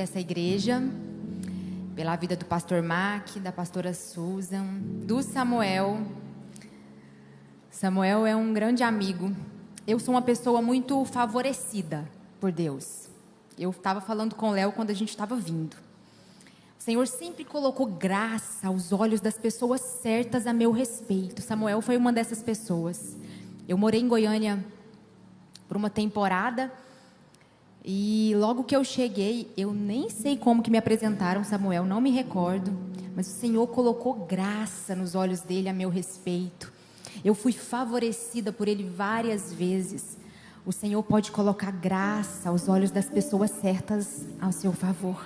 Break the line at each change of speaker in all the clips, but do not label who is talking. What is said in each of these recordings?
Essa igreja, pela vida do pastor Mac, da pastora Susan, do Samuel. Samuel é um grande amigo. Eu sou uma pessoa muito favorecida por Deus. Eu estava falando com o Léo quando a gente estava vindo. O Senhor sempre colocou graça aos olhos das pessoas certas a meu respeito. Samuel foi uma dessas pessoas. Eu morei em Goiânia por uma temporada. E logo que eu cheguei, eu nem sei como que me apresentaram Samuel, não me recordo, mas o Senhor colocou graça nos olhos dele a meu respeito. Eu fui favorecida por ele várias vezes. O Senhor pode colocar graça aos olhos das pessoas certas ao seu favor,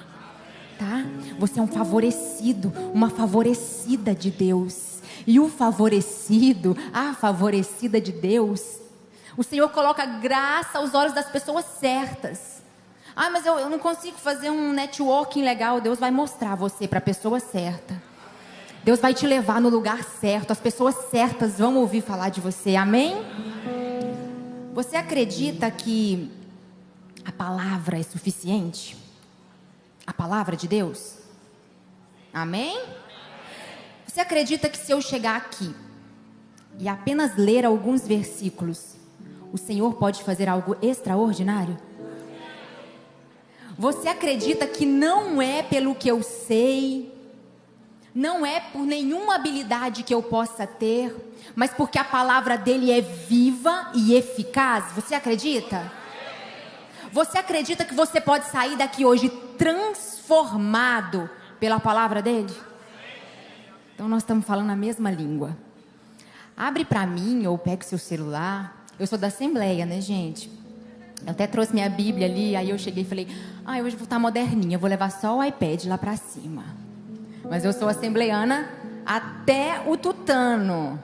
tá? Você é um favorecido, uma favorecida de Deus. E o favorecido, a favorecida de Deus, o Senhor coloca graça aos olhos das pessoas certas. Ah, mas eu não consigo fazer um networking legal. Deus vai mostrar você para a pessoa certa. Deus vai te levar no lugar certo. As pessoas certas vão ouvir falar de você. Amém? Você acredita que a palavra é suficiente? A palavra de Deus? Amém? Você acredita que se eu chegar aqui e apenas ler alguns versículos, o Senhor pode fazer algo extraordinário? Você acredita que não é pelo que eu sei, não é por nenhuma habilidade que eu possa ter, mas porque a palavra dele é viva e eficaz? Você acredita? Você acredita que você pode sair daqui hoje transformado pela palavra dele? Então nós estamos falando a mesma língua. Abre para mim ou pega o seu celular. Eu sou da Assembleia, né, gente? Eu até trouxe minha Bíblia ali, aí eu cheguei e falei, hoje eu vou estar moderninha, vou levar só o iPad lá pra cima. Mas eu sou assembleiana até o tutano.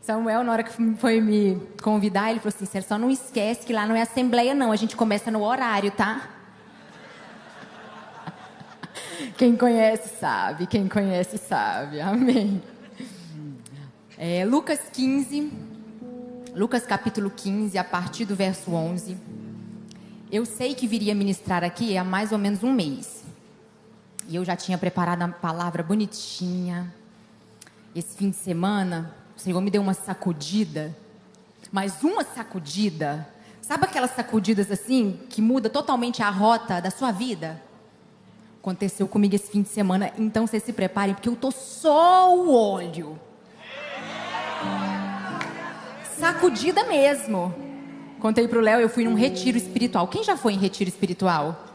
Samuel, na hora que foi me convidar, ele falou assim, você só não esquece que lá não é assembleia não, a gente começa no horário, tá? Quem conhece sabe, amém. Lucas 15... Lucas capítulo 15, a partir do verso 11. Eu sei que viria ministrar aqui há mais ou menos um mês. E eu já tinha preparado a palavra bonitinha. Esse fim de semana, o Senhor me deu uma sacudida. Mas uma sacudida. Sabe aquelas sacudidas assim, que muda totalmente a rota da sua vida? Aconteceu comigo esse fim de semana. Então vocês se preparem, porque eu tô só o olho. Sacudida mesmo. Contei pro Léo, eu fui num retiro espiritual. Quem já foi em retiro espiritual?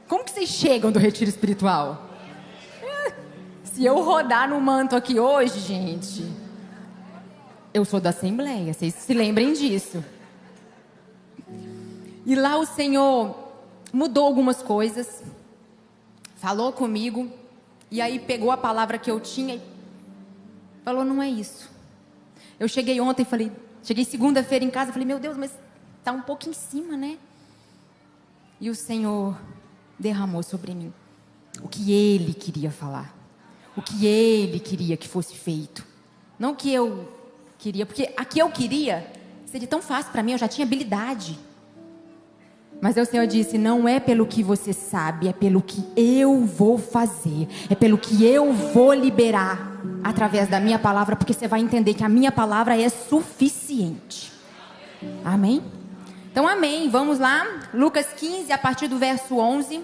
Como que vocês chegam do retiro espiritual? Se eu rodar no manto aqui hoje, gente, eu sou da Assembleia, vocês se lembrem disso. E lá o Senhor mudou algumas coisas, falou comigo, e aí pegou a palavra que eu tinha e falou, não é isso. Eu cheguei ontem, cheguei segunda-feira em casa, falei, meu Deus, mas está um pouco em cima, né? E o Senhor derramou sobre mim o que Ele queria falar, o que Ele queria que fosse feito, não o que eu queria, porque a que eu queria seria tão fácil para mim, eu já tinha habilidade. Mas aí o Senhor disse, não é pelo que você sabe, é pelo que eu vou fazer, é pelo que eu vou liberar através da minha palavra, porque você vai entender que a minha palavra é suficiente. Amém? Então amém, vamos lá, Lucas 15, a partir do verso 11.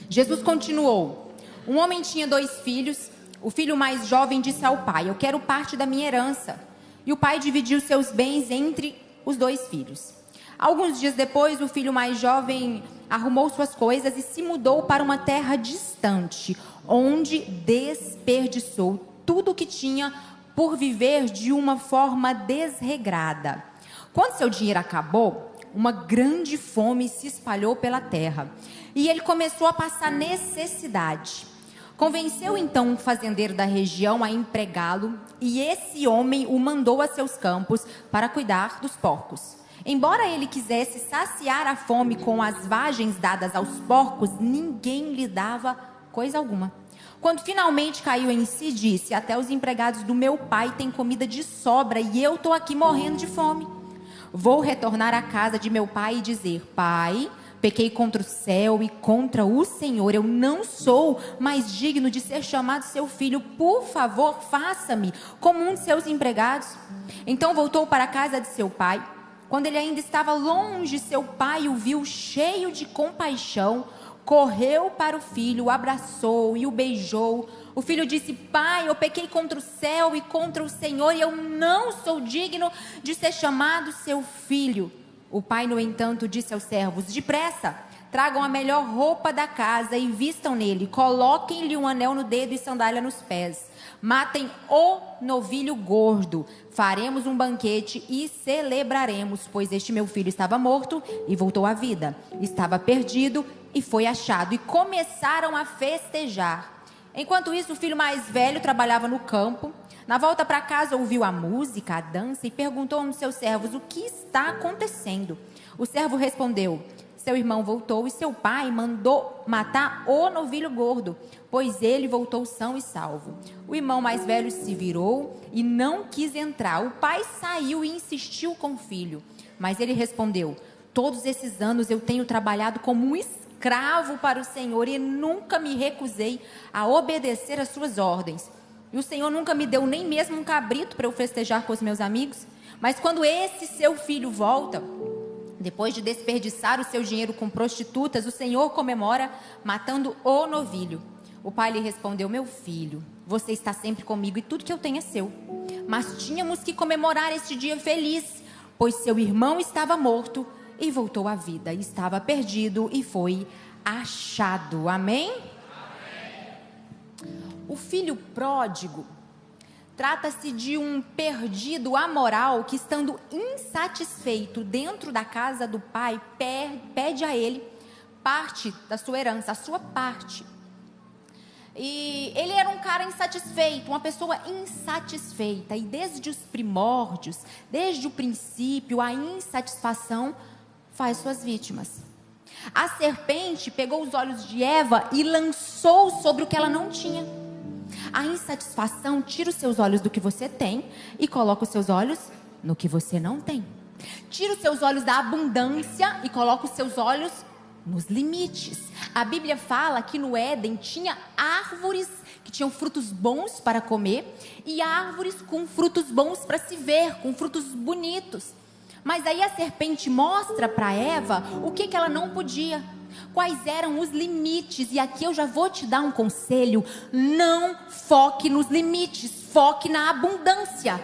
Jesus continuou, um homem tinha 2 filhos, o filho mais jovem disse ao pai, eu quero parte da minha herança. E o pai dividiu seus bens entre os 2 filhos. Alguns dias depois, o filho mais jovem arrumou suas coisas e se mudou para uma terra distante, onde desperdiçou tudo o que tinha por viver de uma forma desregrada. Quando seu dinheiro acabou, uma grande fome se espalhou pela terra e ele começou a passar necessidade. Convenceu então um fazendeiro da região a empregá-lo e esse homem o mandou a seus campos para cuidar dos porcos. Embora ele quisesse saciar a fome com as vagens dadas aos porcos, ninguém lhe dava coisa alguma. Quando finalmente caiu em si, disse, até os empregados do meu pai têm comida de sobra e eu estou aqui morrendo de fome. Vou retornar à casa de meu pai e dizer, pai, Pequei contra o céu e contra o Senhor. Eu não sou mais digno de ser chamado seu filho. Por favor, faça-me como um de seus empregados. Então voltou para a casa de seu pai. Quando ele ainda estava longe, seu pai o viu cheio de compaixão. Correu para o filho, o abraçou e o beijou. O filho disse: pai, eu pequei contra o céu e contra o Senhor, e eu não sou digno de ser chamado seu filho. O pai, no entanto, disse aos servos: depressa, tragam a melhor roupa da casa e vistam nele. Coloquem-lhe um anel no dedo e sandália nos pés. Matem o novilho gordo. Faremos um banquete e celebraremos, pois este meu filho estava morto e voltou à vida. Estava perdido e foi achado. E começaram a festejar. Enquanto isso, o filho mais velho trabalhava no campo. Na volta para casa, ouviu a música, a dança, e perguntou a um dos seus servos: o que está acontecendo? O servo respondeu: seu irmão voltou e seu pai mandou matar o novilho gordo, pois ele voltou são e salvo. O irmão mais velho se virou e não quis entrar. O pai saiu e insistiu com o filho, mas ele respondeu: todos esses anos eu tenho trabalhado como um escravo para o Senhor e nunca me recusei a obedecer às suas ordens. E o Senhor nunca me deu nem mesmo um cabrito para eu festejar com os meus amigos. Mas quando esse seu filho volta, depois de desperdiçar o seu dinheiro com prostitutas, o Senhor comemora matando o novilho. O pai lhe respondeu: meu filho, você está sempre comigo e tudo que eu tenho é seu. Mas tínhamos que comemorar este dia feliz, pois seu irmão estava morto e voltou à vida. Estava perdido e foi achado. Amém? O filho pródigo trata-se de um perdido amoral que, estando insatisfeito dentro da casa do pai, pede a ele parte da sua herança, a sua parte. E ele era um cara insatisfeito, uma pessoa insatisfeita. E desde os primórdios, desde o princípio, a insatisfação faz suas vítimas. A serpente pegou os olhos de Eva e lançou sobre o que ela não tinha. A insatisfação tira os seus olhos do que você tem e coloca os seus olhos no que você não tem. Tira os seus olhos da abundância e coloca os seus olhos nos limites. A Bíblia fala que no Éden tinha árvores que tinham frutos bons para comer e árvores com frutos bons para se ver, com frutos bonitos. Mas aí a serpente mostra para Eva o que ela não podia. Quais eram os limites? E aqui eu já vou te dar um conselho: não foque nos limites, foque na abundância.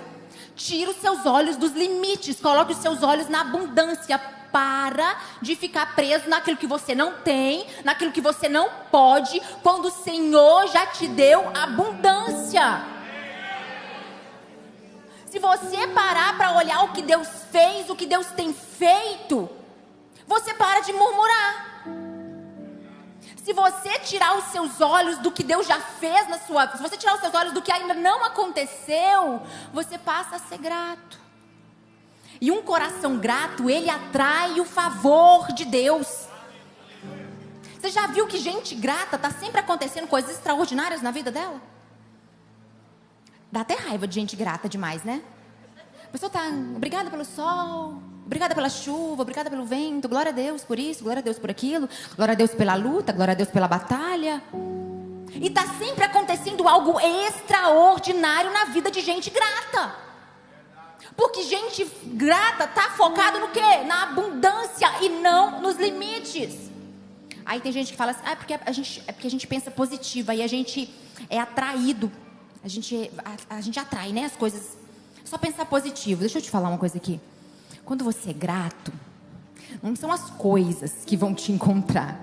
Tira os seus olhos dos limites, coloque os seus olhos na abundância. Para de ficar preso naquilo que você não tem, naquilo que você não pode, quando o Senhor já te deu abundância. Se você parar para olhar o que Deus fez, o que Deus tem feito, você para de murmurar. Se você tirar os seus olhos do que Deus já fez na sua vida, se você tirar os seus olhos do que ainda não aconteceu, você passa a ser grato. E um coração grato, ele atrai o favor de Deus. Você já viu que gente grata está sempre acontecendo coisas extraordinárias na vida dela? Dá até raiva de gente grata demais, né? A pessoa está: obrigada pelo sol, obrigada pela chuva, obrigada pelo vento, glória a Deus por isso, glória a Deus por aquilo, glória a Deus pela luta, glória a Deus pela batalha. E está sempre acontecendo algo extraordinário na vida de gente grata. Porque gente grata está focado no quê? Na abundância e não nos limites. Aí tem gente que fala assim: porque a gente pensa positivo, aí a gente é atraído. A gente atrai, né, as coisas. Só pensar positivo. Deixa eu te falar uma coisa aqui. Quando você é grato, não são as coisas que vão te encontrar.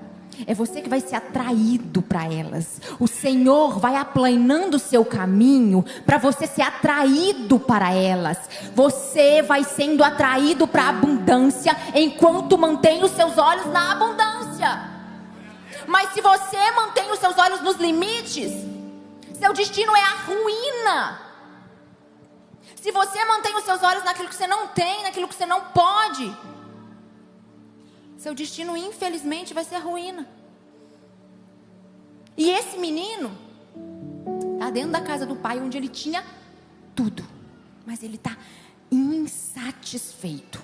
É você que vai ser atraído para elas. O Senhor vai aplanando o seu caminho para você ser atraído para elas. Você vai sendo atraído para a abundância enquanto mantém os seus olhos na abundância. Mas se você mantém os seus olhos nos limites, seu destino é a ruína. Se você mantém os seus olhos naquilo que você não tem, naquilo que você não pode, seu destino, infelizmente, vai ser a ruína. E esse menino está dentro da casa do pai, onde ele tinha tudo, mas ele está insatisfeito.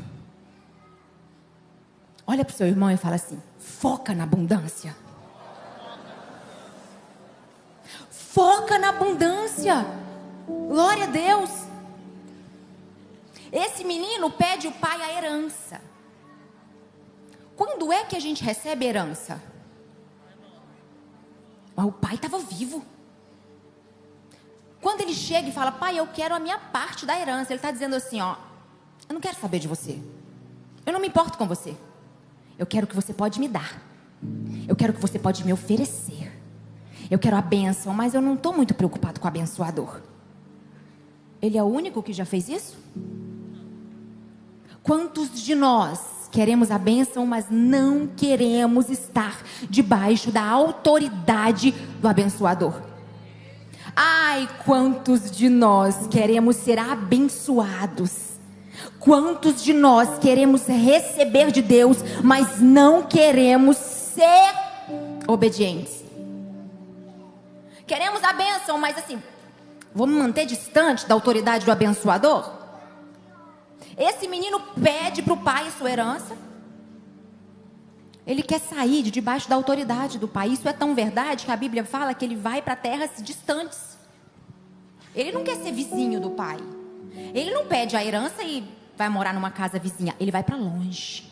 Olha para o seu irmão e fala assim: foca na abundância. Foca na abundância. Glória a Deus. Esse menino pede ao pai a herança. Quando é que a gente recebe herança? Mas o pai estava vivo. Quando ele chega e fala: pai, eu quero a minha parte da herança, ele está dizendo assim: ó, eu não quero saber de você. Eu não me importo com você. Eu quero o que você pode me dar. Eu quero o que você pode me oferecer. Eu quero a bênção, mas eu não estou muito preocupado com o abençoador. Ele é o único que já fez isso? Quantos de nós queremos a bênção, mas não queremos estar debaixo da autoridade do abençoador? Ai, quantos de nós queremos ser abençoados? Quantos de nós queremos receber de Deus, mas não queremos ser obedientes? Queremos a bênção, mas assim, vou me manter distante da autoridade do abençoador? Esse menino pede para o pai sua herança. Ele quer sair de debaixo da autoridade do pai. Isso é tão verdade que a Bíblia fala que ele vai para terras distantes. Ele não quer ser vizinho do pai. Ele não pede a herança e vai morar numa casa vizinha. Ele vai para longe.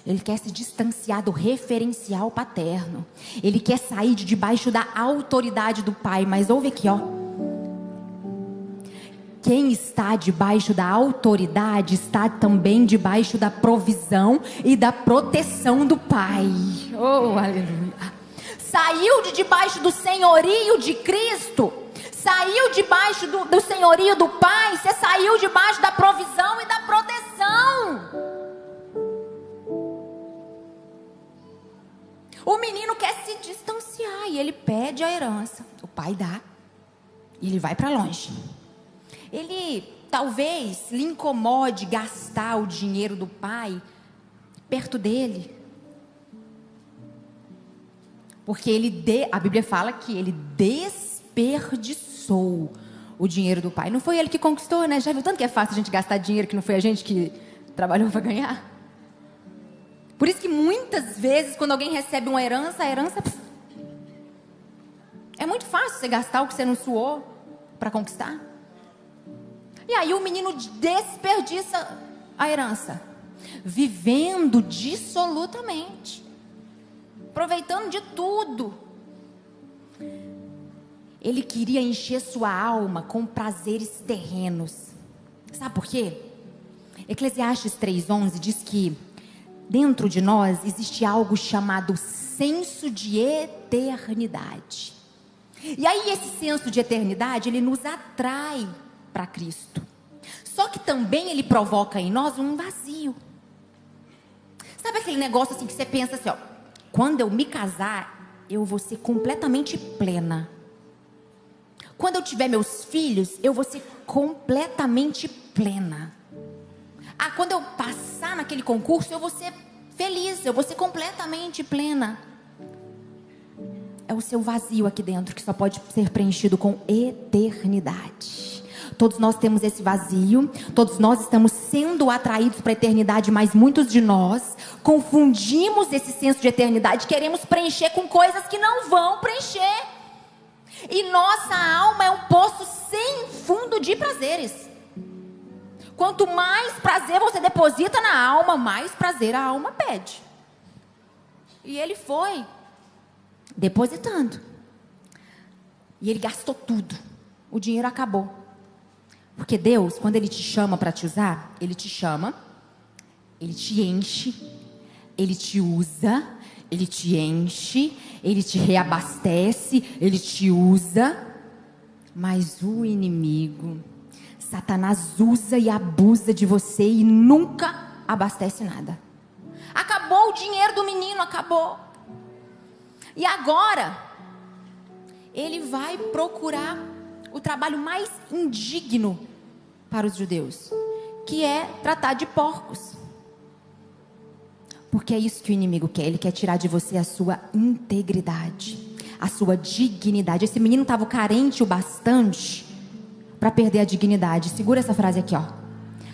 Ele quer se distanciar do referencial paterno. Ele quer sair de debaixo da autoridade do pai. Mas ouve aqui, ó. Quem está debaixo da autoridade está também debaixo da provisão e da proteção do pai. Oh, aleluia. Saiu de debaixo do senhorio de Cristo. Saiu debaixo do senhorio do pai. Você saiu debaixo da provisão e da proteção. O menino quer se distanciar e ele pede a herança. O pai dá e ele vai para longe. Ele talvez lhe incomode gastar o dinheiro do pai perto dele. Porque a Bíblia fala que ele desperdiçou o dinheiro do pai. Não foi ele que conquistou, né? Já viu tanto que é fácil a gente gastar dinheiro que não foi a gente que trabalhou para ganhar? Por isso que muitas vezes quando alguém recebe uma herança, a herança... é muito fácil você gastar o que você não suou para conquistar. E aí o menino desperdiça a herança, vivendo dissolutamente, aproveitando de tudo. Ele queria encher sua alma com prazeres terrenos. Sabe por quê? Eclesiastes 3:11 diz que dentro de nós existe algo chamado senso de eternidade. E aí esse senso de eternidade, ele nos atrai para Cristo. Só que também ele provoca em nós um vazio. Sabe aquele negócio assim que você pensa assim, ó, quando eu me casar, eu vou ser completamente plena. Quando eu tiver meus filhos, eu vou ser completamente plena. Ah, quando eu passar naquele concurso, eu vou ser feliz, eu vou ser completamente plena. É o seu vazio aqui dentro que só pode ser preenchido com eternidade. Todos nós temos esse vazio, todos nós estamos sendo atraídos para a eternidade, mas muitos de nós confundimos esse senso de eternidade, queremos preencher com coisas que não vão preencher. E nossa alma é um poço sem fundo de prazeres. Quanto mais prazer você deposita na alma, mais prazer a alma pede. E ele foi depositando. E ele gastou tudo. O dinheiro acabou. Porque Deus, quando Ele te chama para te usar, Ele te chama, Ele te enche, Ele te usa, Ele te enche, Ele te reabastece, Ele te usa. Mas o inimigo, Satanás, usa e abusa de você e nunca abastece nada. Acabou o dinheiro do menino, acabou. E agora, ele vai procurar o trabalho mais indigno para os judeus, que é tratar de porcos. Porque é isso que o inimigo quer. Ele quer tirar de você a sua integridade, a sua dignidade. Esse menino estava carente o bastante para perder a dignidade. Segura essa frase aqui, ó.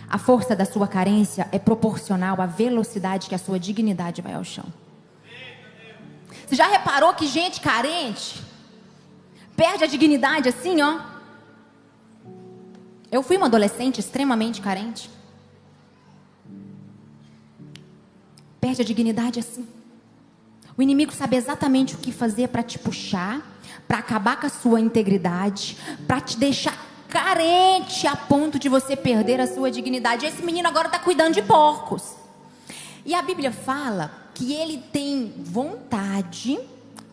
A força da sua carência é proporcional à velocidade que a sua dignidade vai ao chão. Você já reparou que gente carente perde a dignidade assim, ó? Eu fui uma adolescente extremamente carente. Perde a dignidade assim. O inimigo sabe exatamente o que fazer para te puxar, para acabar com a sua integridade, para te deixar carente a ponto de você perder a sua dignidade. Esse menino agora está cuidando de porcos. E a Bíblia fala que ele tem vontade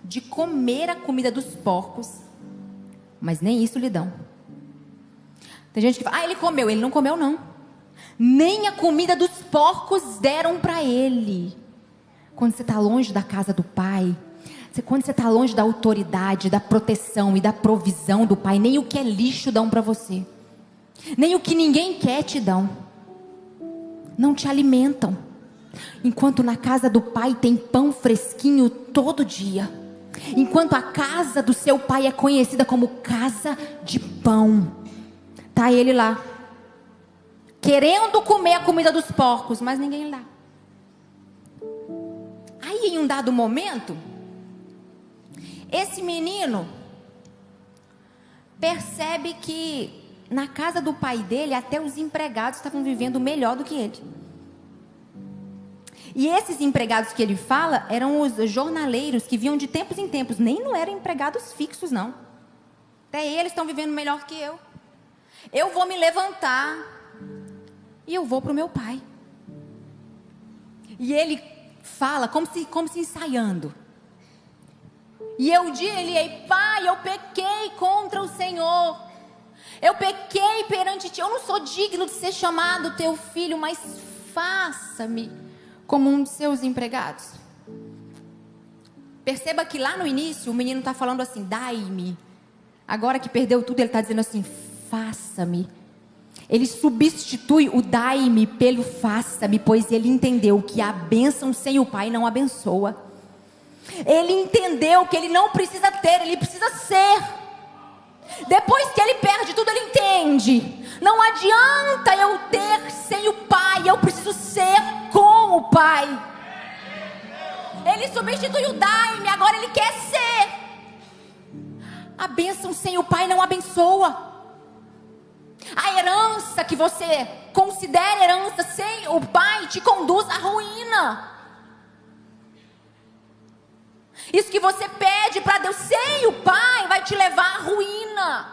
de comer a comida dos porcos, mas nem isso lhe dão. Tem gente que fala, ele comeu. Ele não comeu, não. Nem a comida dos porcos deram para ele. Quando você está longe da casa do Pai, quando você está longe da autoridade, da proteção e da provisão do Pai, nem o que é lixo dão para você, nem o que ninguém quer te dão. Não te alimentam. Enquanto na casa do Pai tem pão fresquinho todo dia, enquanto a casa do seu Pai é conhecida como casa de pão, tá ele lá querendo comer a comida dos porcos, mas ninguém lhe dá. Aí em um dado momento, esse menino percebe que na casa do pai dele até os empregados estavam vivendo melhor do que ele. E esses empregados que ele fala eram os jornaleiros que vinham de tempos em tempos. Nem não eram empregados fixos, não. Até eles estão vivendo melhor que eu. Eu vou me levantar e eu vou para o meu pai. E ele fala como se ensaiando. E eu disse, pai, eu pequei contra o Senhor. Eu pequei perante ti. Eu não sou digno de ser chamado teu filho, mas faça-me como um de seus empregados. Perceba que lá no início o menino está falando assim, dai-me. Agora que perdeu tudo, ele está dizendo assim, faça-me. Ele substitui o dai-me pelo faça-me, pois ele entendeu que a bênção sem o pai não abençoa. Ele entendeu que ele não precisa ter, ele precisa ser. Depois que ele perde tudo, ele entende. Não adianta eu ter sem o pai, eu preciso ser com o pai. Ele substitui o dai-me, agora ele quer ser. A bênção sem o pai não abençoa. A herança que você considera herança sem o pai te conduz à ruína. Isso que você pede para Deus sem o pai vai te levar à ruína.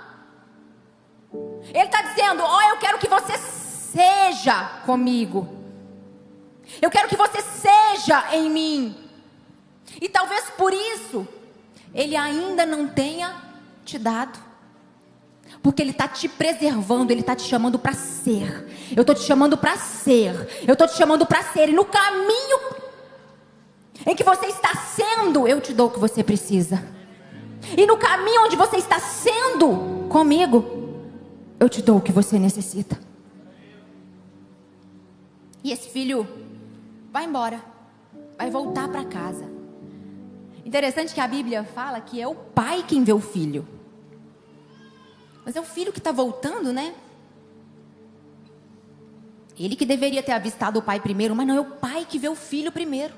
Ele está dizendo, eu quero que você seja comigo. Eu quero que você seja em mim. E talvez por isso ele ainda não tenha te dado. Porque ele está te preservando, ele está te chamando para ser. Eu estou te chamando para ser. Eu estou te chamando para ser. E no caminho em que você está sendo, eu te dou o que você precisa. E no caminho onde você está sendo comigo, eu te dou o que você necessita. E esse filho vai embora, vai voltar para casa. Interessante que a Bíblia fala que é o pai quem vê o filho. Mas é o filho que está voltando, né? Ele que deveria ter avistado o pai primeiro, mas não, é o pai que vê o filho primeiro.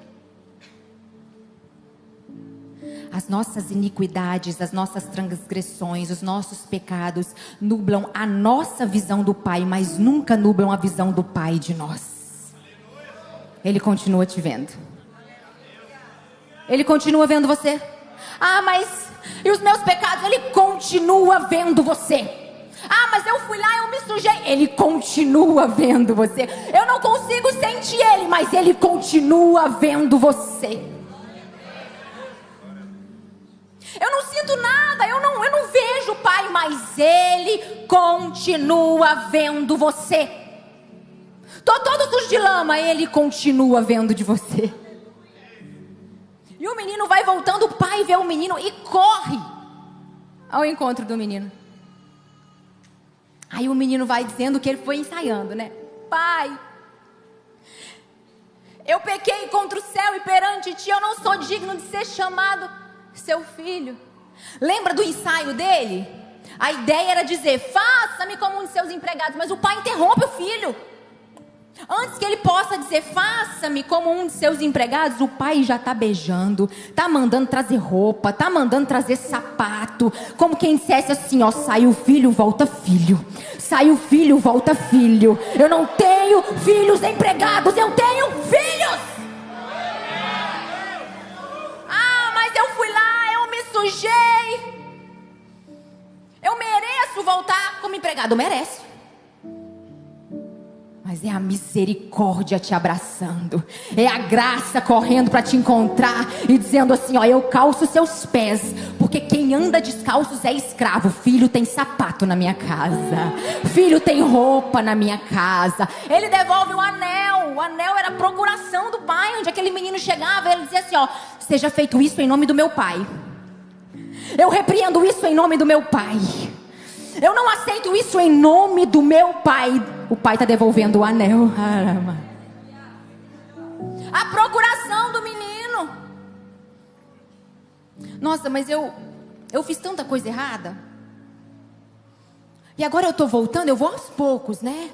As nossas iniquidades, as nossas transgressões, os nossos pecados nublam a nossa visão do pai, mas nunca nublam a visão do pai de nós. Ele continua te vendo. Ele continua vendo você. Mas e os meus pecados? Ele continua vendo você. Mas eu fui lá, eu me sujei. Ele continua vendo você. Eu não consigo sentir ele, mas ele continua vendo você. Eu não sinto nada, eu não vejo o pai, mas ele continua vendo você. Tô todo sujo de lama, ele continua vendo de você. E o menino vai voltando, o pai vê o menino e corre ao encontro do menino. Aí o menino vai dizendo que ele foi ensaiando, né? Pai, eu pequei contra o céu e perante ti, eu não sou digno de ser chamado seu filho. Lembra do ensaio dele? A ideia era dizer, faça-me como um de seus empregados. Mas o pai interrompe o filho. Antes que ele possa dizer, faça-me como um de seus empregados, o pai já está beijando, está mandando trazer roupa, está mandando trazer sapato, como quem dissesse assim, ó, sai o filho, volta filho, sai o filho, volta filho. Eu não tenho filhos empregados, eu tenho filhos. Ah, mas eu fui lá, eu me sujei, eu mereço voltar como empregado, merece. Mas é a misericórdia te abraçando, é a graça correndo para te encontrar e dizendo assim, ó, eu calço seus pés, porque quem anda descalços é escravo. Filho tem sapato na minha casa, filho tem roupa na minha casa. Ele devolve o anel era a procuração do pai, onde aquele menino chegava, ele dizia assim, ó, seja feito isso em nome do meu pai, eu repreendo isso em nome do meu pai, eu não aceito isso em nome do meu pai. O pai está devolvendo o anel. A procuração do menino. Nossa, mas eu fiz tanta coisa errada. E agora eu estou voltando, eu vou aos poucos, né?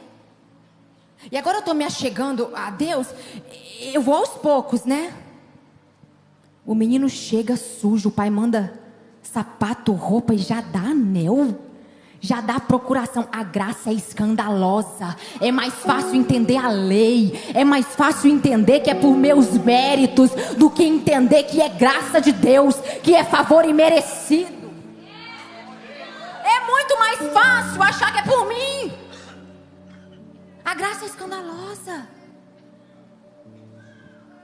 E agora eu estou me achegando a Deus, eu vou aos poucos, né? O menino chega sujo, o pai manda sapato, roupa e já dá anel. Já dá procuração. A graça é escandalosa. É mais fácil entender a lei, é mais fácil entender que é por meus méritos, do que entender que é graça de Deus, que é favor imerecido. É muito mais fácil achar que é por mim. A graça é escandalosa.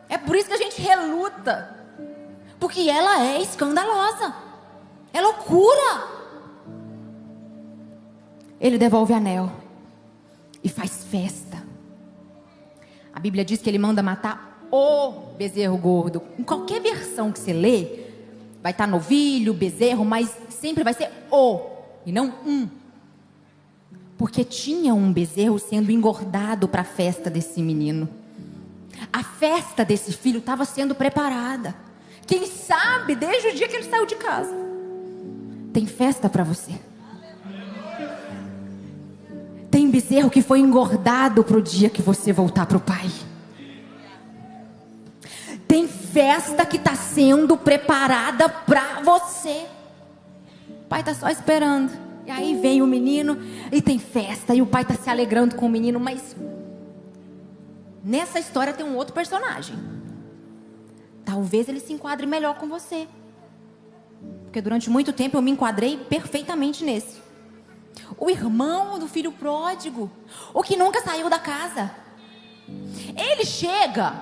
É por isso que a gente reluta, porque ela é escandalosa, é loucura. Ele devolve anel e faz festa. A Bíblia diz que ele manda matar o bezerro gordo. Em qualquer versão que você lê, vai estar novilho, bezerro, mas sempre vai ser o, e não um. Porque tinha um bezerro sendo engordado para a festa desse menino. A festa desse filho estava sendo preparada. Quem sabe desde o dia que ele saiu de casa. Tem festa para você. Tem bezerro que foi engordado para o dia que você voltar para o pai. Tem festa que está sendo preparada para você. O pai está só esperando. E aí vem o menino e tem festa. E o pai está se alegrando com o menino. Mas nessa história tem um outro personagem. Talvez ele se enquadre melhor com você. Porque durante muito tempo eu me enquadrei perfeitamente nesse. O irmão do filho pródigo, o que nunca saiu da casa. Ele chega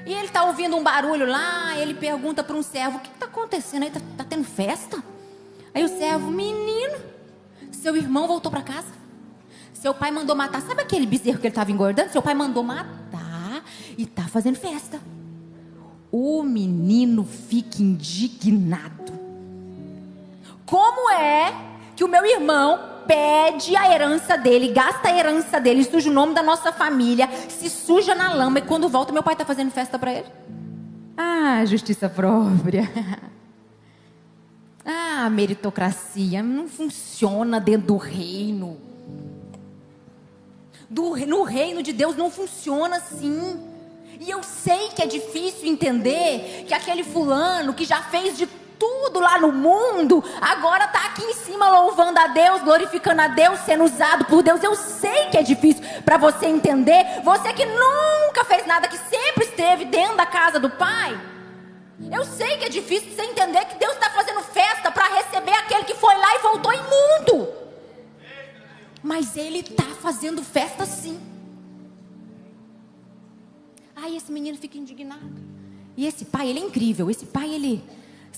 e ele está ouvindo um barulho lá. Ele pergunta para um servo: o que está acontecendo aí? Tá tendo festa? Aí o servo: menino, seu irmão voltou para casa. Seu pai mandou matar. Sabe aquele bezerro que ele estava engordando? Seu pai mandou matar e está fazendo festa. O menino fica indignado. Como é que o meu irmão pede a herança dele, gasta a herança dele, suja o nome da nossa família, se suja na lama, e quando volta meu pai está fazendo festa para ele? Ah, justiça própria. Ah, meritocracia. Não funciona dentro do reino. No reino de Deus não funciona assim. E eu sei que é difícil entender que aquele fulano que já fez de tudo lá no mundo, agora está aqui em cima louvando a Deus, glorificando a Deus, sendo usado por Deus. Eu sei que é difícil para você entender. Você que nunca fez nada, que sempre esteve dentro da casa do Pai. Eu sei que é difícil você entender que Deus está fazendo festa para receber aquele que foi lá e voltou imundo. Mas Ele está fazendo festa sim. Aí esse menino fica indignado. E esse pai, ele é incrível. Esse pai, ele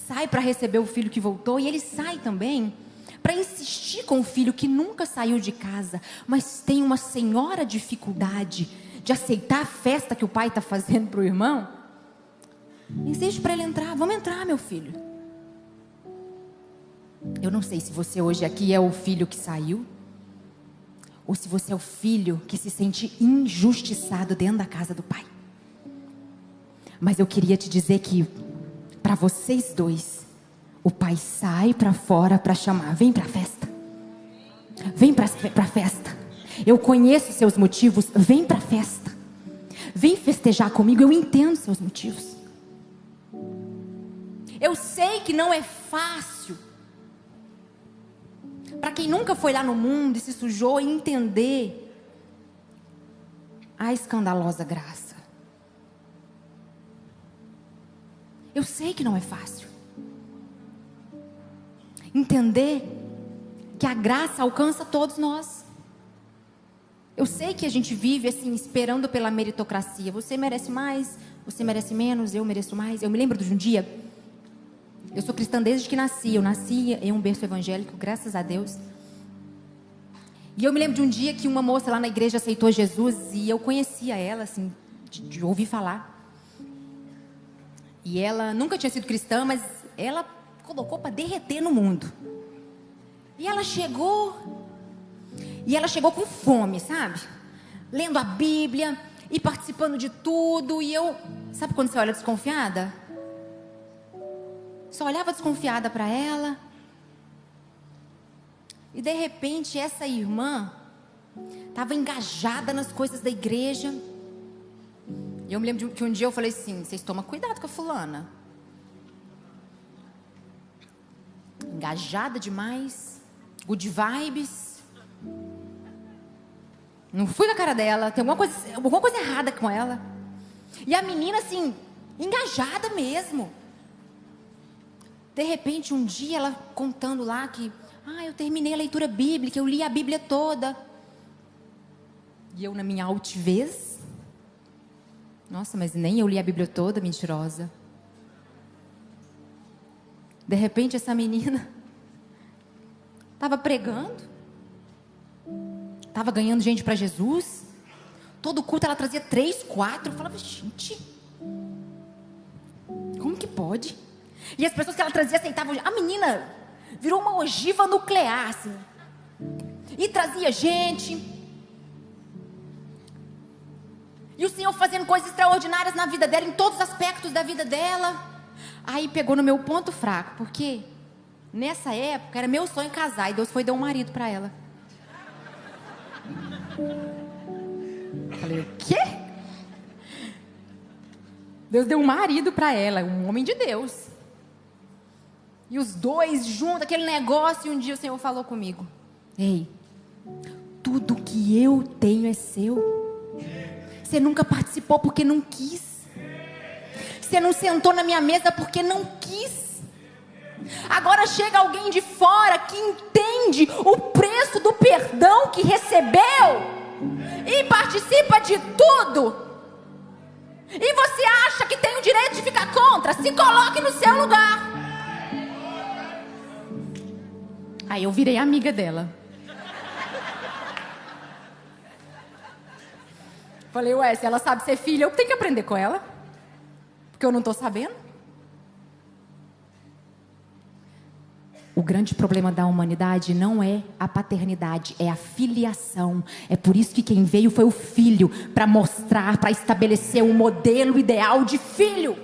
sai para receber o filho que voltou. E ele sai também para insistir com o filho que nunca saiu de casa, mas tem uma senhora dificuldade de aceitar a festa que o pai está fazendo para o irmão. Insiste para ele entrar. Vamos entrar, meu filho. Eu não sei se você hoje aqui é o filho que saiu, ou se você é o filho que se sente injustiçado dentro da casa do pai. Mas eu queria te dizer que para vocês dois, o pai sai para fora para chamar: vem para a festa, vem para a festa. Eu conheço seus motivos. Vem para a festa. Vem festejar comigo. Eu entendo seus motivos. Eu sei que não é fácil para quem nunca foi lá no mundo e se sujou entender a escandalosa graça. Eu sei que não é fácil entender que a graça alcança todos nós. Eu sei que a gente vive assim, esperando pela meritocracia. Você merece mais, você merece menos, eu mereço mais. Eu me lembro de um dia, eu sou cristã desde que nasci. Eu nasci em um berço evangélico, graças a Deus. E eu me lembro de um dia que uma moça lá na igreja aceitou Jesus. E eu conhecia ela, assim, de ouvir falar. E ela nunca tinha sido cristã, mas ela colocou para derreter no mundo. E ela chegou com fome, sabe? Lendo a Bíblia e participando de tudo. E eu, sabe quando você olha desconfiada? Só olhava desconfiada para ela. E de repente essa irmã estava engajada nas coisas da igreja. E eu me lembro que um dia eu falei assim: vocês tomam cuidado com a fulana. Engajada demais, good vibes. Não fui na cara dela, tem alguma coisa errada com ela. E a menina assim, engajada mesmo. De repente um dia ela contando lá que eu terminei a leitura bíblica, eu li a Bíblia toda. E eu na minha altivez, nossa, mas nem eu li a Bíblia toda, mentirosa. De repente essa menina estava pregando, estava ganhando gente para Jesus. Todo culto ela trazia 3, 4. Eu falava, gente, como que pode? E as pessoas que ela trazia aceitavam. A menina virou uma ogiva nuclear, assim. E trazia gente. E o Senhor fazendo coisas extraordinárias na vida dela, em todos os aspectos da vida dela. Aí pegou no meu ponto fraco, porque nessa época era meu sonho casar, e Deus foi dar um marido para ela. Falei, o quê? Deus deu um marido para ela, um homem de Deus. E os dois juntos, aquele negócio, e um dia o Senhor falou comigo: ei, tudo que eu tenho é seu. Você nunca participou porque não quis. Você não sentou na minha mesa porque não quis. Agora chega alguém de fora que entende o preço do perdão que recebeu e participa de tudo. E você acha que tem o direito de ficar contra? Se coloque no seu lugar. Aí eu virei amiga dela. Falei, ué, se ela sabe ser filha, eu tenho que aprender com ela. Porque eu não estou sabendo. O grande problema da humanidade não é a paternidade, é a filiação. É por isso que quem veio foi o filho, para mostrar, para estabelecer um modelo ideal de filho.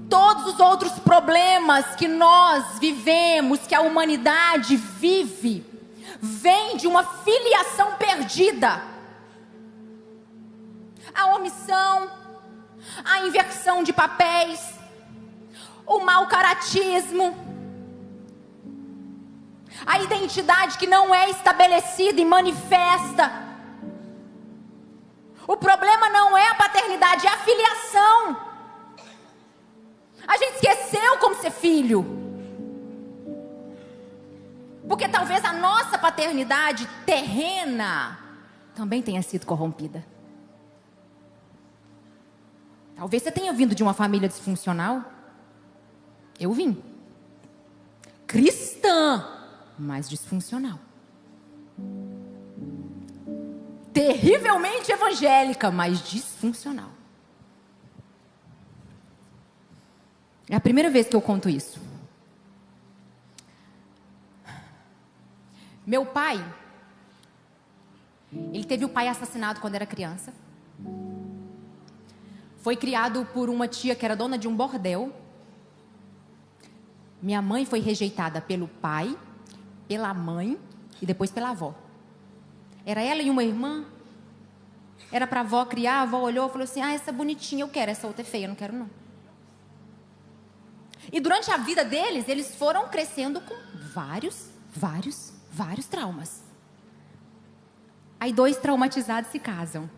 Todos os outros problemas que nós vivemos, que a humanidade vive, vem de uma filiação perdida. A omissão, a inversão de papéis, o mau caratismo, a identidade que não é estabelecida e manifesta. O problema não é a paternidade, é a filiação. A gente esqueceu como ser filho. Porque talvez a nossa paternidade terrena também tenha sido corrompida. Talvez você tenha vindo de uma família disfuncional. Eu vim. Cristã, mas disfuncional. Terrivelmente evangélica, mas disfuncional. É a primeira vez que eu conto isso. Meu pai, ele teve o pai assassinado quando era criança. Foi criado por uma tia que era dona de um bordel. Minha mãe foi rejeitada pelo pai, pela mãe e depois pela avó. Era ela e uma irmã. Era para a avó criar, a avó olhou e falou assim: essa bonitinha eu quero, essa outra é feia, eu não quero não. E durante a vida deles, eles foram crescendo com vários traumas. Aí 2 traumatizados se casam.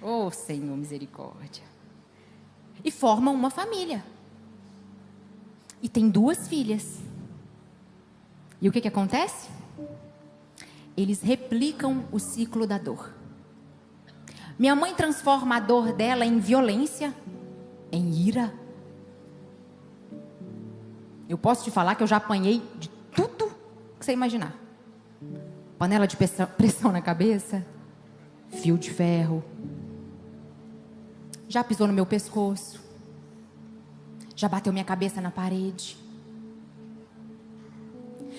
Oh, Senhor, misericórdia. E formam uma família. E tem 2 filhas. E o que acontece? Eles replicam o ciclo da dor. Minha mãe transforma a dor dela em violência, em ira. Eu posso te falar que eu já apanhei de tudo que você imaginar. Panela de pressão na cabeça, fio de ferro. Já pisou no meu pescoço. Já bateu minha cabeça na parede.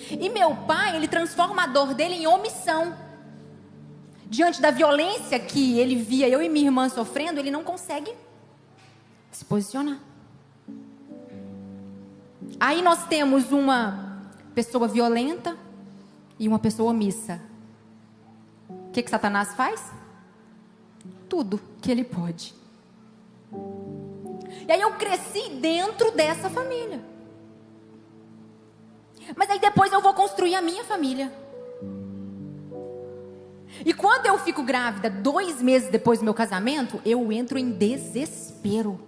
E meu pai, ele transforma a dor dele em omissão. Diante da violência que ele via eu e minha irmã sofrendo, ele não consegue se posicionar. Aí nós temos uma pessoa violenta e uma pessoa omissa. O que Satanás faz? Tudo que ele pode. E aí eu cresci dentro dessa família. Mas aí depois eu vou construir a minha família. E quando eu fico grávida, 2 meses depois do meu casamento, eu entro em desespero.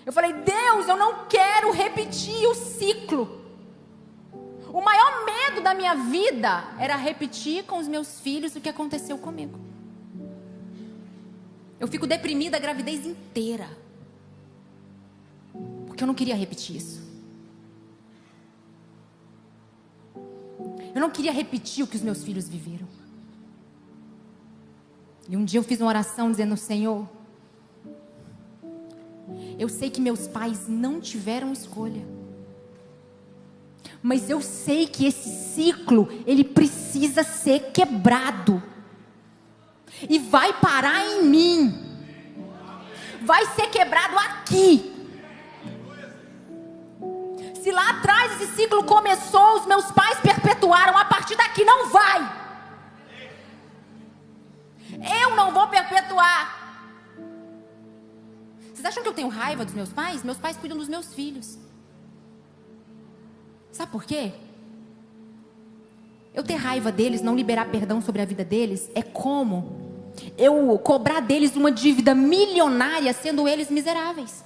Eu falei: Deus, eu não quero repetir o ciclo. O maior medo da minha vida era repetir com os meus filhos o que aconteceu comigo. Eu fico deprimida a gravidez inteira, porque eu não queria repetir isso. Eu não queria repetir o que os meus filhos viveram. E um dia eu fiz uma oração dizendo: Senhor, eu sei que meus pais não tiveram escolha, mas eu sei que esse ciclo, ele precisa ser quebrado. E vai parar em mim. Vai ser quebrado aqui. Se lá atrás esse ciclo começou, os meus pais perpetuaram, a partir daqui não vai. Eu não vou perpetuar. Vocês acham que eu tenho raiva dos meus pais? Meus pais cuidam dos meus filhos. Sabe por quê? Eu ter raiva deles, não liberar perdão sobre a vida deles, é como eu cobrar deles uma dívida milionária, sendo eles miseráveis.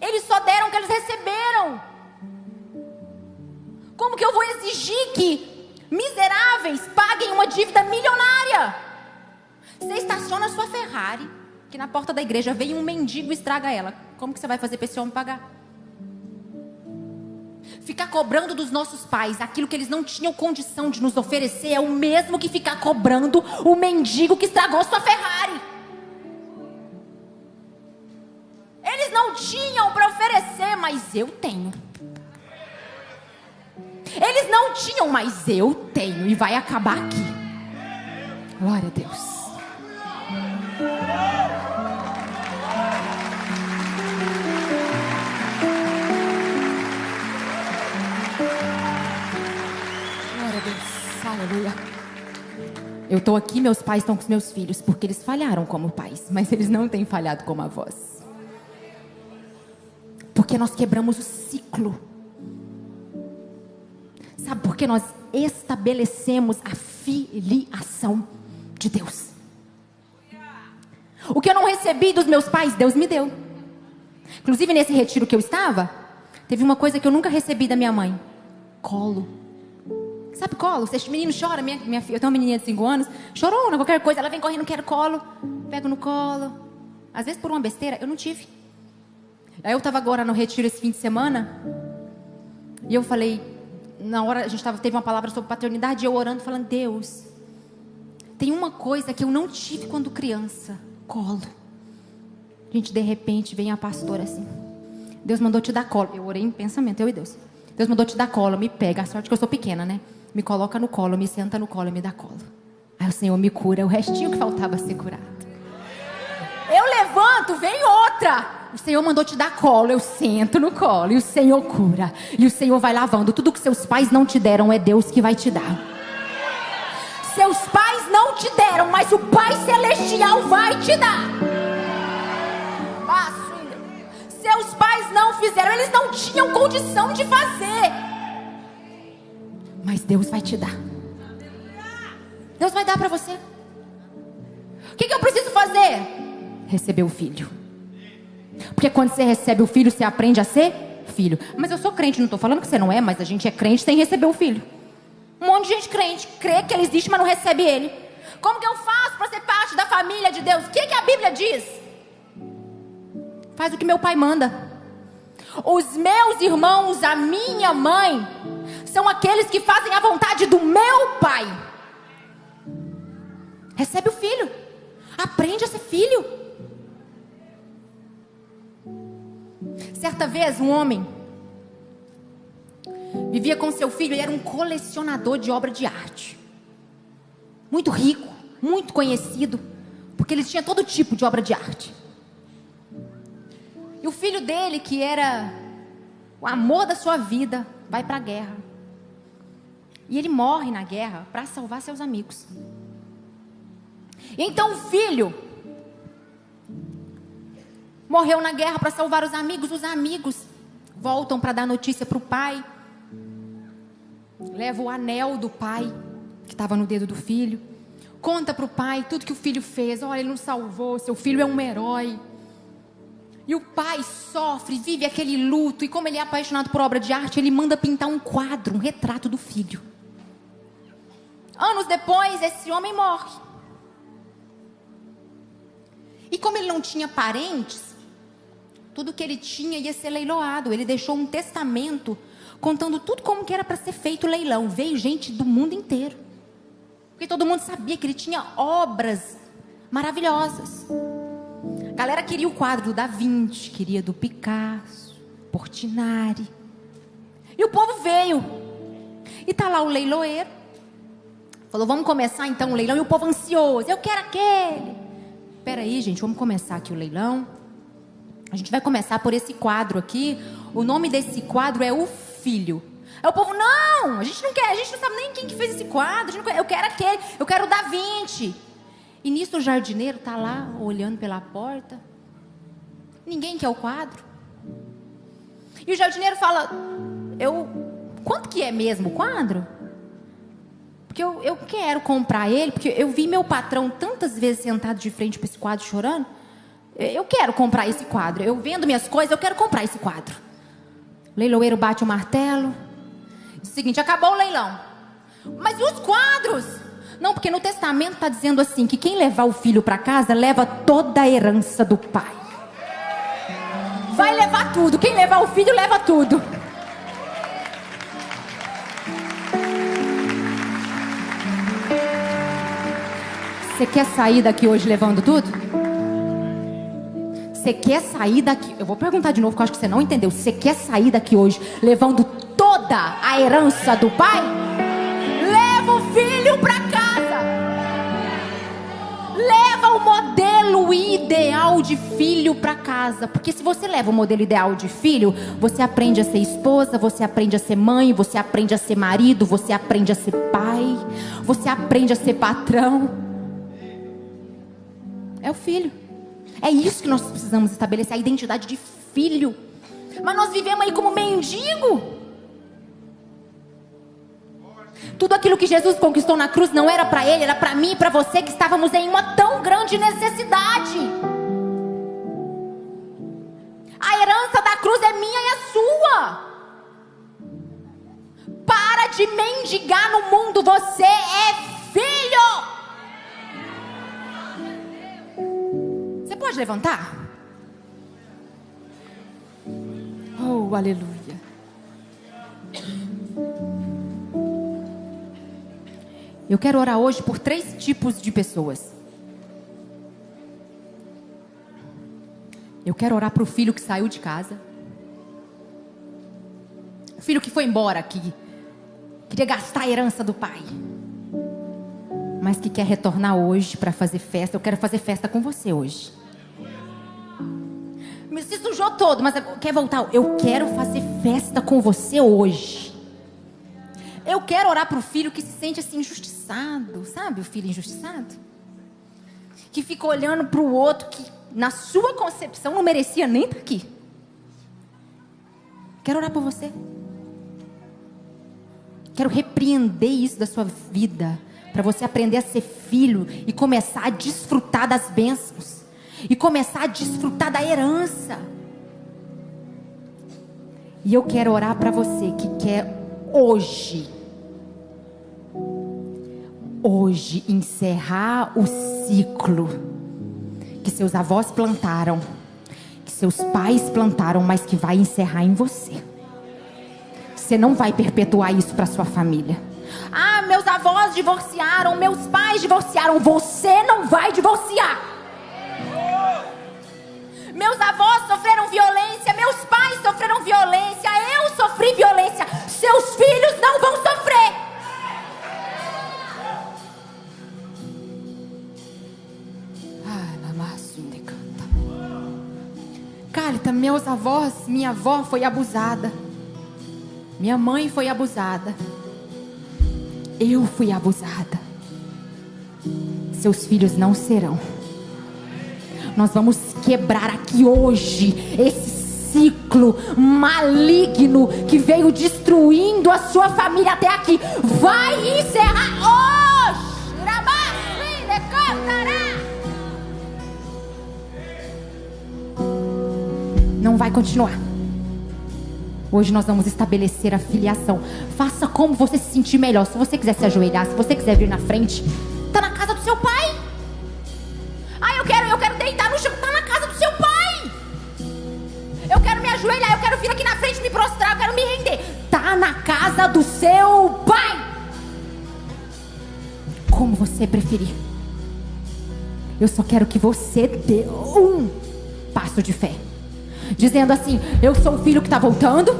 Eles só deram o que eles receberam. Como que eu vou exigir que miseráveis paguem uma dívida milionária? Você estaciona a sua Ferrari, que na porta da igreja vem um mendigo e estraga ela. Como que você vai fazer para esse homem pagar? Ficar cobrando dos nossos pais aquilo que eles não tinham condição de nos oferecer é o mesmo que ficar cobrando o mendigo que estragou sua Ferrari. Eles não tinham para oferecer, mas eu tenho. Eles não tinham, mas eu tenho. E vai acabar aqui. Glória a Deus. Glória a Deus. Aleluia. Eu estou aqui, meus pais estão com os meus filhos, porque eles falharam como pais, mas eles não têm falhado como avós. Porque nós quebramos o ciclo. Sabe por que nós estabelecemos a filiação de Deus? O que eu não recebi dos meus pais, Deus me deu. Inclusive nesse retiro que eu estava, teve uma coisa que eu nunca recebi da minha mãe: colo. Sabe colo? Esse menino chora, minha filha, eu tenho uma menininha de 5 anos, chorou, qualquer coisa, ela vem correndo, quero colo, pego no colo. Às vezes por uma besteira, eu não tive. Aí eu estava agora no retiro esse fim de semana, e eu falei, na hora a gente teve uma palavra sobre paternidade, e eu orando, falando: Deus, tem uma coisa que eu não tive quando criança: colo. Gente, de repente vem a pastora assim: Deus mandou te dar colo. Eu orei em pensamento, eu e Deus. Deus mandou te dar colo, me pega. A sorte que eu sou pequena, né? Me coloca no colo, me senta no colo e me dá colo. Aí o Senhor me cura, o restinho que faltava ser curado. Eu levanto, vem outra. O Senhor mandou te dar colo, eu sento no colo, e o Senhor cura, e o Senhor vai lavando. Tudo que seus pais não te deram, é Deus que vai te dar. Seus pais não te deram, mas o Pai Celestial vai te dar. Seus pais não fizeram, eles não tinham condição de fazer, mas Deus vai te dar. Deus vai dar para você. O que eu preciso fazer? Receber o filho. Porque quando você recebe o filho, você aprende a ser filho. Mas eu sou crente, não estou falando que você não é, mas a gente é crente sem receber o filho. Um monte de gente crente, crê que ele existe, mas não recebe ele. Como que eu faço para ser parte da família de Deus? O que a Bíblia diz? Faz o que meu pai manda. Os meus irmãos, a minha mãe, são aqueles que fazem a vontade do meu pai. Recebe o filho. Aprende a ser filho. Certa vez um homem vivia com seu filho e era um colecionador de obra de arte. Muito rico, muito conhecido, porque ele tinha todo tipo de obra de arte. E o filho dele, que era o amor da sua vida, vai para a guerra. E ele morre na guerra para salvar seus amigos. E então o filho morreu na guerra para salvar os amigos. Os amigos voltam para dar notícia para o pai. Leva o anel do pai, que estava no dedo do filho. Conta para o pai tudo que o filho fez. Olha, ele nos salvou, seu filho é um herói. E o pai sofre, vive aquele luto. E como ele é apaixonado por obra de arte, ele manda pintar um quadro, um retrato do filho. Anos depois, esse homem morre. E como ele não tinha parentes, tudo que ele tinha ia ser leiloado. Ele deixou um testamento contando tudo como que era para ser feito o leilão. Veio gente do mundo inteiro. Porque todo mundo sabia que ele tinha obras maravilhosas. A galera queria o quadro do Da Vinci, queria do Picasso, Portinari. E o povo veio. E tá lá o leiloeiro. Falou, vamos começar então o leilão. E o povo ansioso, eu quero aquele. Espera aí, gente, vamos começar aqui o leilão. A gente vai começar por esse quadro aqui. O nome desse quadro é O Filho. Aí o povo, não, a gente não quer, a gente não sabe nem quem que fez esse quadro. Eu quero aquele, eu quero o Da Vinci. E nisso o jardineiro está lá, olhando pela porta. Ninguém quer o quadro. E o jardineiro fala, quanto que é mesmo o quadro? Porque eu quero comprar ele, porque eu vi meu patrão tantas vezes sentado de frente para esse quadro chorando. Eu quero comprar esse quadro. Eu vendo minhas coisas, eu quero comprar esse quadro. O leiloeiro bate o martelo. Diz o seguinte, acabou o leilão. Mas e os quadros? Não, porque no testamento está dizendo assim, que quem levar o filho para casa, leva toda a herança do pai. Vai levar tudo. Quem levar o filho, leva tudo. Você quer sair daqui hoje levando tudo? Você quer sair daqui... Eu vou perguntar de novo, porque eu acho que você não entendeu. Você quer sair daqui hoje levando toda a herança do pai? Leva o filho para casa. Leva o modelo ideal de filho para casa. Porque se você leva o modelo ideal de filho, você aprende a ser esposa, você aprende a ser mãe, você aprende a ser marido, você aprende a ser pai, você aprende a ser patrão. É o filho. É isso que nós precisamos estabelecer, a identidade de filho. Mas nós vivemos aí como mendigo. Tudo aquilo que Jesus conquistou na cruz não era para ele, era para mim e para você, que estávamos em uma tão grande necessidade. A herança da cruz é minha e é sua. Para de mendigar no mundo, você é filho. Você pode levantar? Oh, aleluia. Eu quero orar hoje por 3 tipos de pessoas. Eu quero orar para o filho que saiu de casa. O filho que foi embora, que queria gastar a herança do pai, mas que quer retornar hoje para fazer festa. Eu quero fazer festa com você hoje. Me se sujou todo, mas quer voltar. Eu quero fazer festa com você hoje. Eu quero orar para o filho que se sente assim injustiçado. Sabe o filho injustiçado? Que fica olhando para o outro que na sua concepção não merecia nem estar aqui. Quero orar por você. Quero repreender isso da sua vida, para você aprender a ser filho e começar a desfrutar das bênçãos, e começar a desfrutar da herança. E eu quero orar para você que quer hoje encerrar o ciclo que seus avós plantaram, que seus pais plantaram, mas que vai encerrar em você. Você não vai perpetuar isso para sua família. Ah, meus avós divorciaram, meus pais divorciaram. Você não vai divorciar. Meus avós sofreram violência, meus pais sofreram violência, eu sofri violência. Seus filhos não vão sofrer. Cálita, meus avós, minha avó foi abusada. Minha mãe foi abusada. Eu fui abusada. Seus filhos não serão. Nós vamos quebrar aqui hoje esse ciclo maligno que veio destruindo a sua família até aqui. Vai encerrar hoje. Não vai continuar. Hoje nós vamos estabelecer a filiação. Faça como você se sentir melhor. Se você quiser se ajoelhar, se você quiser vir na frente, tá na casa do seu pai. Ah, eu quero deitar no chão. Tá na casa do seu pai. Eu quero me ajoelhar, eu quero vir aqui na frente me prostrar, eu quero me render. Tá na casa do seu pai. Como você preferir. Eu só quero que você dê um passo de fé, dizendo assim: eu sou o filho que está voltando,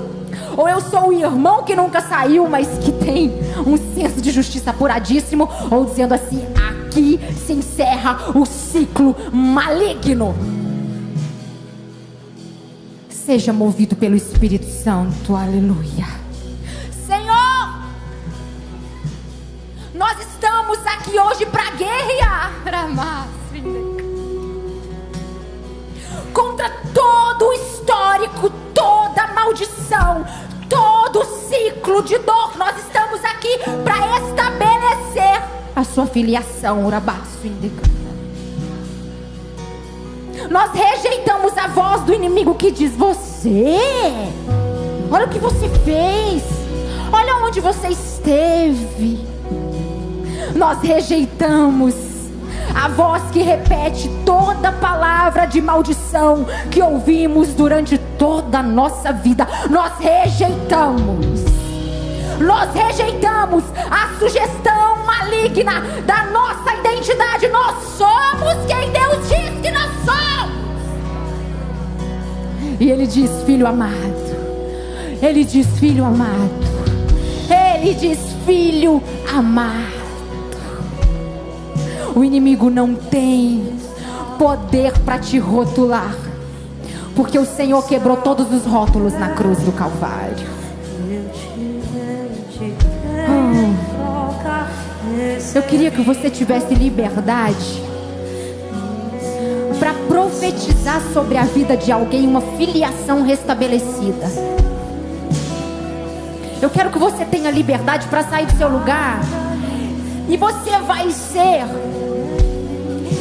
ou eu sou o irmão que nunca saiu, mas que tem um senso de justiça apuradíssimo, ou dizendo assim: aqui se encerra o ciclo maligno. Seja movido pelo Espírito Santo, aleluia. Senhor, nós estamos aqui hoje para guerrear contra todo o histórico, toda maldição, todo ciclo de dor. Nós estamos aqui para estabelecer a sua filiação. Nós rejeitamos a voz do inimigo que diz: você, olha o que você fez, olha onde você esteve. Nós rejeitamos a voz que repete toda palavra de maldição que ouvimos durante toda a nossa vida. Nós rejeitamos a sugestão maligna da nossa identidade. Nós somos quem Deus diz que nós somos. E Ele diz: filho amado. Ele diz: filho amado. Ele diz: filho amado. O inimigo não tem poder para te rotular, porque o Senhor quebrou todos os rótulos na cruz do Calvário. Eu queria que você tivesse liberdade para profetizar sobre a vida de alguém uma filiação restabelecida. Eu quero que você tenha liberdade para sair do seu lugar, e você vai ser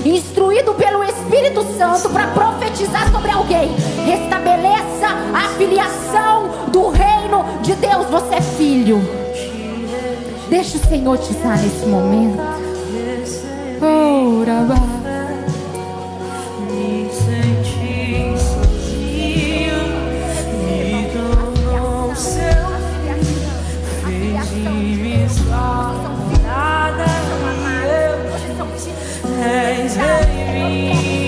instruído pelo Espírito Santo para profetizar sobre alguém. Restabeleça a filiação do reino de Deus. Você é filho. Deixa o Senhor te usar nesse momento. Oh, Rabá. Me senti sozinho, me tornou seu, fez de mim sua morada. És em mim.